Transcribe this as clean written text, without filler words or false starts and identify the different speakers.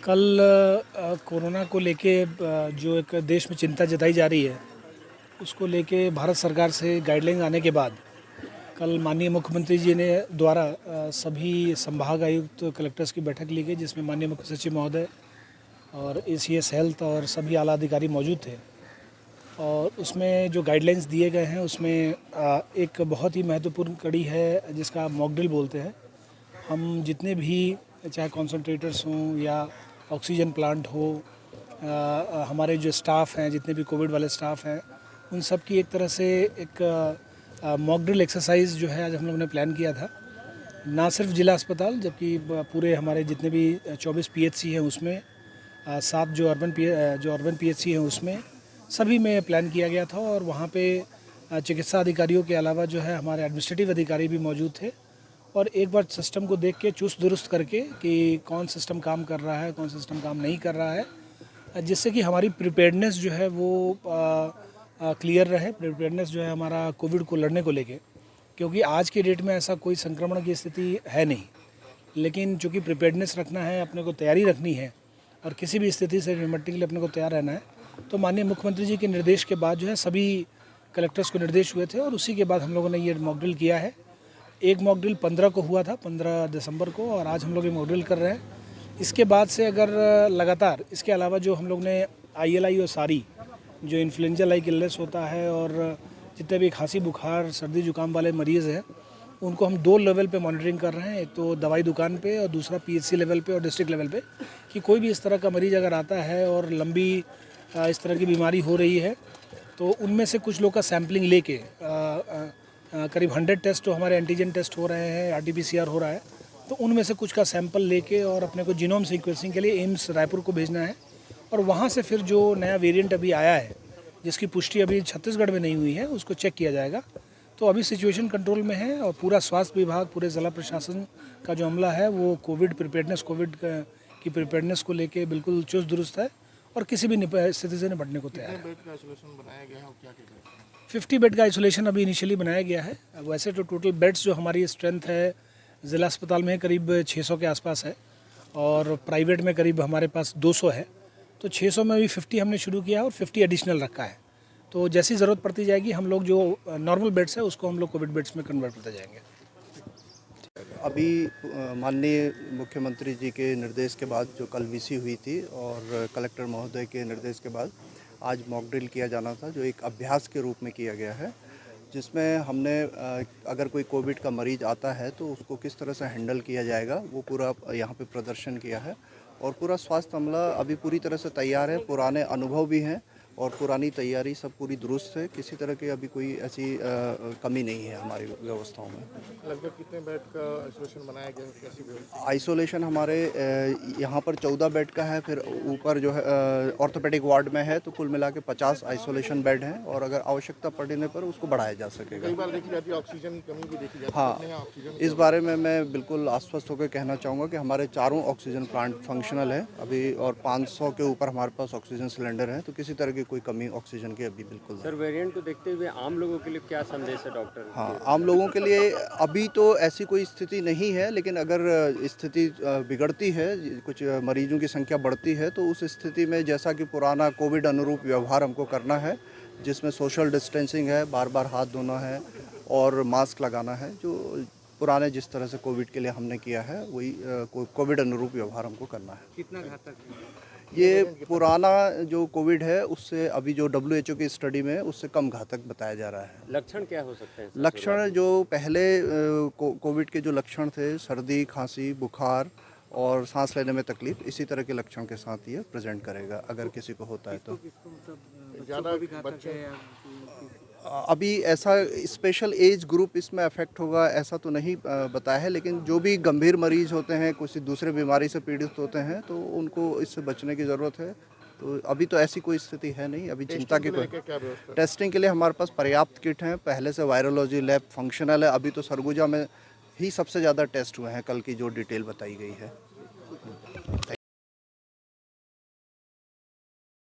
Speaker 1: कल कोरोना को लेके जो एक देश में चिंता जताई जा रही है, उसको लेके भारत सरकार से गाइडलाइन आने के बाद कल माननीय मुख्यमंत्री जी ने द्वारा सभी संभाग आयुक्त कलेक्टर्स की बैठक ली गई, जिसमें माननीय मुख्य सचिव महोदय और एसीएस हेल्थ और सभी आला अधिकारी मौजूद थे। और उसमें जो गाइडलाइंस दिए गए हैं उसमें एक बहुत ही महत्वपूर्ण कड़ी है जिसका मॉक ड्रिल बोलते हैं। हम जितने भी चाहे कॉन्सनट्रेटर्स हों या ऑक्सीजन प्लांट हो, हमारे जो स्टाफ हैं, जितने भी कोविड वाले स्टाफ हैं, उन सब की एक तरह से एक मॉक ड्रिल एक्सरसाइज जो है आज हम लोगों ने प्लान किया था। ना सिर्फ जिला अस्पताल, जबकि पूरे हमारे जितने भी 24 पीएचसी हैं उसमें 7 जो अर्बन पीएचसी हैं उसमें सभी में प्लान किया गया था। और वहाँ पे चिकित्सा अधिकारियों के अलावा जो है हमारे एडमिनिस्ट्रेटिव अधिकारी भी मौजूद थे। और एक बार सिस्टम को देख के चुस्त दुरुस्त करके कि कौन सिस्टम काम कर रहा है, कौन सिस्टम काम नहीं कर रहा है, जिससे कि हमारी प्रिपेयर्डनेस जो है वो क्लियर रहे। प्रिपेयर्डनेस जो है हमारा कोविड को लड़ने को लेके, क्योंकि आज के डेट में ऐसा कोई संक्रमण की स्थिति है नहीं, लेकिन चूँकि प्रिपेयर्डनेस रखना है, अपने को तैयारी रखनी है और किसी भी स्थिति से निपटने के लिए अपने को तैयार रहना है, तो माननीय मुख्यमंत्री जी के निर्देश के बाद जो है सभी कलेक्टर्स को निर्देश हुए थे और उसी के बाद हम लोगों ने ये मॉक ड्रिल किया है। एक मॉक ड्रिल 15 को हुआ था, 15 दिसंबर को, और आज हम लोग ये मॉक ड्रिल कर रहे हैं। इसके बाद से अगर लगातार इसके अलावा जो हम लोग ने ILI और सारी जो इन्फ्लुएंजा लाइक इलनेस होता है और जितने भी खांसी बुखार सर्दी जुकाम वाले मरीज़ हैं, उनको हम 2 लेवल पे मॉनिटरिंग कर रहे हैं। एक तो दवाई दुकान पे और दूसरा PHC लेवल पे और डिस्ट्रिक्ट लेवल पे, कि कोई भी इस तरह का मरीज़ अगर आता है और लंबी इस तरह की बीमारी हो रही है, तो उनमें से कुछ लोग का सैम्पलिंग लेके करीब 100 टेस्ट तो हमारे एंटीजन टेस्ट हो रहे हैं, RT-PCR हो रहा है, तो उनमें से कुछ का सैंपल लेके और अपने को जीनोम सीक्वेंसिंग के लिए एम्स रायपुर को भेजना है। और वहाँ से फिर जो नया वेरिएंट अभी आया है, जिसकी पुष्टि अभी छत्तीसगढ़ में नहीं हुई है, उसको चेक किया जाएगा। तो अभी सिचुएशन कंट्रोल में है और पूरा स्वास्थ्य विभाग, पूरे ज़िला प्रशासन का जो अमला है वो कोविड की प्रिपेयर्डनेस को लेके बिल्कुल चुस्त दुरुस्त है और किसी भी स्थिति से निपटने को तैयार है। 50 बेड का आइसोलेशन अभी इनिशियली बनाया गया है। वैसे तो टोटल बेड्स जो हमारी स्ट्रेंथ है ज़िला अस्पताल में करीब 600 के आसपास है और प्राइवेट में करीब हमारे पास 200 है। तो 600 में अभी 50 हमने शुरू किया है और 50 एडिशनल रखा है। तो जैसी ज़रूरत पड़ती जाएगी हम लोग जो नॉर्मल बेड्स है उसको हम लोग कोविड बेड्स में कन्वर्ट करते जाएंगे।
Speaker 2: अभी माननीय मुख्यमंत्री जी के निर्देश के बाद जो कल VC हुई थी और कलेक्टर महोदय के निर्देश के बाद आज मॉक ड्रिल किया जाना था, जो एक अभ्यास के रूप में किया गया है, जिसमें हमने अगर कोई कोविड का मरीज़ आता है तो उसको किस तरह से हैंडल किया जाएगा वो पूरा यहाँ पे प्रदर्शन किया है। और पूरा स्वास्थ्य अमला अभी पूरी तरह से तैयार है, पुराने अनुभव भी हैं और पुरानी तैयारी सब पूरी दुरुस्त है। किसी तरह की अभी कोई ऐसी कमी नहीं है हमारी व्यवस्थाओं में।
Speaker 3: लगभग कितने बेड का आइसोलेशन बनाया गया है? कैसी व्यवस्था?
Speaker 2: आइसोलेशन हमारे यहाँ पर 14 बेड का है, फिर ऊपर जो है ऑर्थोपेडिक वार्ड में है, तो कुल मिला के 50 आइसोलेशन बेड हैं और अगर आवश्यकता पड़ने पर उसको बढ़ाया जा सकेगा।
Speaker 3: कई बार देखी जाती है ऑक्सीजन की कमी भी देखी जाती है।
Speaker 2: हाँ, इस बारे में मैं बिल्कुल आश्वस्त होकर कहना चाहूँगा कि हमारे 4 ऑक्सीजन प्लांट फंक्शनल है अभी और 500 के ऊपर हमारे पास ऑक्सीजन सिलेंडर हैं, तो किसी तरह की कोई कमी ऑक्सीजन की अभी बिल्कुल
Speaker 4: सर, वेरिएंट को देखते हुए आम लोगों के लिए क्या संदेश है डॉक्टर?
Speaker 2: हाँ, आम लोगों के लिए अभी तो ऐसी कोई स्थिति नहीं है, लेकिन अगर स्थिति बिगड़ती है, कुछ मरीजों की संख्या बढ़ती है, तो उस स्थिति में जैसा कि पुराना कोविड अनुरूप व्यवहार हमको करना है, जिसमें सोशल डिस्टेंसिंग है, बार बार हाथ धोना है और मास्क लगाना है, जो पुराने जिस तरह से कोविड के लिए हमने किया है वही कोविड अनुरूप व्यवहार हमको करना है।
Speaker 4: कितना घातक है
Speaker 2: ये पुराना जो कोविड है उससे अभी जो WHO की स्टडी में उससे कम घातक बताया जा रहा है।
Speaker 4: लक्षण क्या हो सकते हैं?
Speaker 2: लक्षण जो पहले कोविड के जो लक्षण थे, सर्दी, खांसी, बुखार और सांस लेने में तकलीफ, इसी तरह के लक्षण के साथ ये प्रेजेंट करेगा अगर किसी को होता है तो।
Speaker 3: ज़्यादा बच्चे
Speaker 2: अभी ऐसा स्पेशल एज ग्रुप इसमें अफेक्ट होगा ऐसा तो नहीं बताया है, लेकिन जो भी गंभीर मरीज होते हैं, कुछ दूसरे बीमारी से पीड़ित होते हैं, तो उनको इससे बचने की ज़रूरत है। तो अभी तो ऐसी कोई स्थिति है नहीं, अभी चिंता की कोई। टेस्टिंग के लिए हमारे पास पर्याप्त किट हैं, पहले से वायरोलॉजी लैब फंक्शनल है। अभी तो सरगुजा में ही सबसे ज़्यादा टेस्ट हुए हैं, कल की जो डिटेल बताई गई है।